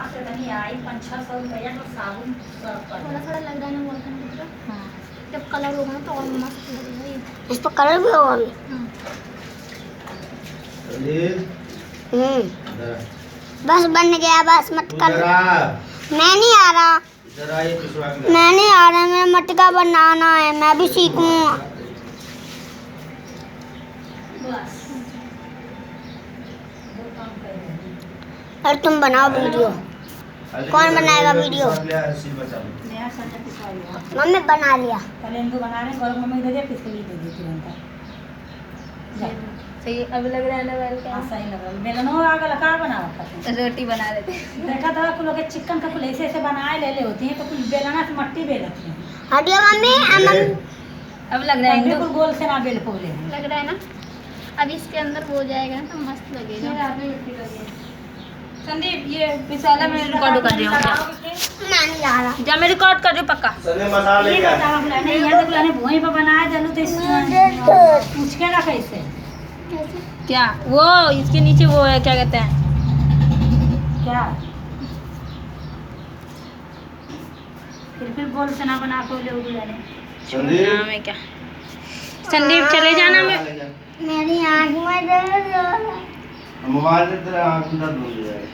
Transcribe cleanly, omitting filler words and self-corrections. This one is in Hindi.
से तो नहीं आई 500-600 रुपया तो साबुन थोड़ा थोड़ा लग रहा है ना वॉल्कन की तरह। हाँ जब कलर होगा ना तो और मस्त लगेगा ये। इस पर कलर भी होगा अभी। बस बन गया, बस मत कर। मैं नहीं आ रहा, मैं नहीं आ रहा, मेरा मटका बनाना है, मैं भी सीखूंगा। बस वो काम कर रही है। और तुम बनाओ वीडियो। कौन बनाएगा वीडियो? नया संजय पिछवाई हुआ मम्मी बना लिया। पहले इनको बना रहे गौरव मम्मी दे दे पिछले दे दे तुरंत सही अब लग रहा है ना वेल हाँ सही लग रहा है बेलनो आग लगा बना रखा था रोटी बना रहे थे। देखा था कुल के चिकन का कुल ऐसे ऐसे बनाए ले ले होती है तो कुछ बेलना से मट्टी बेलती है हटियो मम्मी। अब लग रहा है बिल्कुल गोल से ना बेल पोले हैं लग रहा है ना। अब इसके अंदर हो जाएगा ना तो मस्त लगेगा। संदीप ये पिसाला में रिकॉर्ड कर रही हूँ मैं नहीं आ रहा। जा मैं रिकॉर्ड कर रही हूँ पक्का। ये बता हम नहीं यहाँ तक लाने भोई पे बनाए चलो तो पूछ के ना कैसे क्या वो इसके नीचे वो है क्या कहते हैं क्या फिर गोल से ना बना को ले उड़ जाने नाम है क्या। संदीप चले जाना मैं मेरी आँख में दर्द हो रहा है। मोबाइल तेरा आँख में दर्द हो जाएगा।